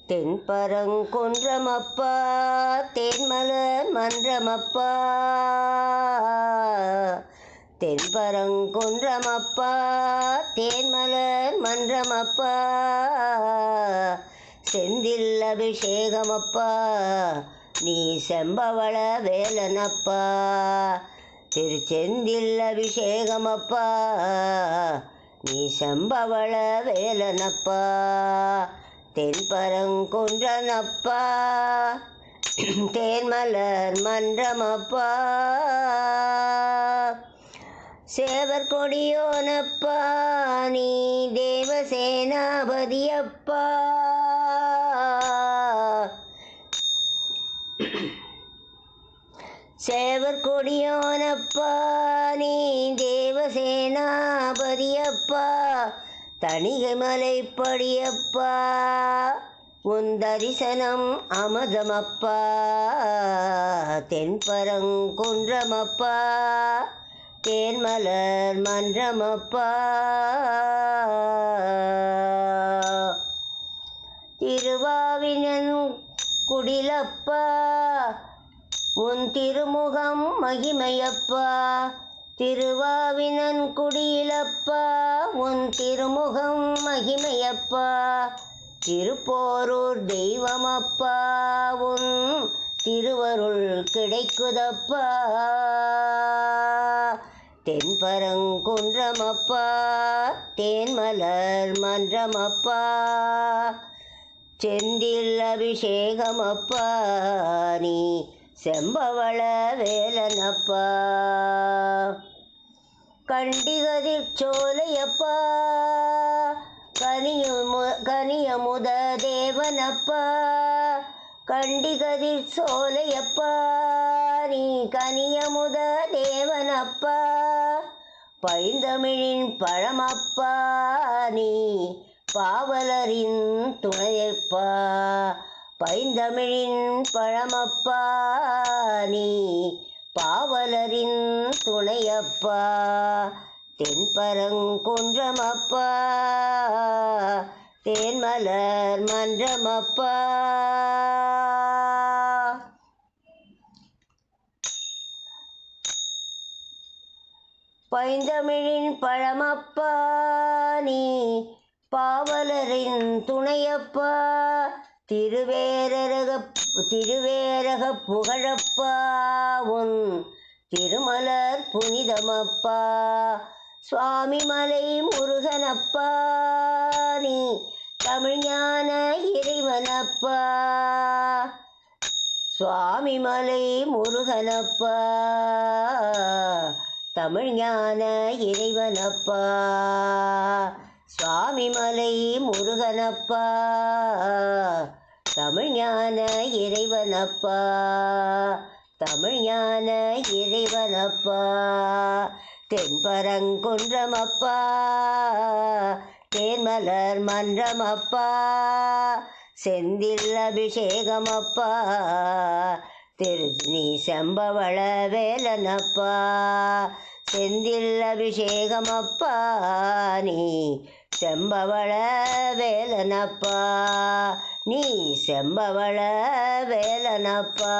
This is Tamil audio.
தென்பரங்குன்றமப்பா தேன்மலர் மன்றமப்பா, தென்பரங்குன்றமப்பா தேன்மலர் மன்றமப்பா, செந்தில் அபிஷேகமப்பா நீ செம்பவள வேலனப்பா, திருச்செந்தில் அபிஷேகமப்பா நீ செம்பவள வேலனப்பா, தென்பரங்குன்றனப்பா தேன்மலர் மன்றமப்பா, சேவர் கொடியோனப்பா நீ தேவசேனாபதியப்பா, சேவர் கொடியோனப்பா நீ தேவசேனாபதியப்பா, தணிகைமலை படியப்பா உன் தரிசனம் அமதமப்பா, தென்பரங்குன்றமப்பா தேன்மலர் மன்றமப்பா, திருவாவினன் குடிலப்பா உன் திருமுகம் மகிமையப்பா, திருவாவினன் குடியிலப்பா உன் திருமுகம் மகிமையப்பா, திருப்போரூர் தெய்வமப்பா உன் திருவருள் கிடைக்குதப்பா, தென்பரங்குன்றமப்பா தேன்மலர் மன்றமப்பா, செந்தில் அபிஷேகமப்பா நீ செம்பவள வேலனப்பா, கண்டிகதிர் சோலையப்பா கனியமுத தேவனப்பா, கண்டிகதிர் சோலையப்பா நீ கனியமுத தேவனப்பா, பைந்தமிழின் பழமப்பா நீ பாவலரின் துணையப்பா, பைந்தமிழின் பழமப்பா நீ பாவலரின் துணையப்பா, தென்பரங்குன்றமப்பா தேன்மலர் மன்றமப்பா, பைந்தமிழின் பழமப்பா நீ பாவலரின் துணையப்பா, திருவேரக புகழப்பா உன் திருமலர் புனிதமப்பா, சுவாமிமலை முருகனப்பா நீ தமிழ்ஞான இறைவனப்பா, சுவாமிமலை முருகனப்பா தமிழ்ஞான இறைவனப்பா, சுவாமிமலை முருகனப்பா தமிழ்ஞான இறைவனப்பா, தமிழ்ஞான இறைவனப்பா, தென்பரங்குன்றமப்பா தேன்மலர் மன்றமப்பா, செந்தில் அபிஷேகமப்பா நீ செம்பவள வேலனப்பா, செந்தில் அபிஷேகமப்பா நீ செம்பவள வேலனப்பா, நீ செம்பவள வேலனப்பா.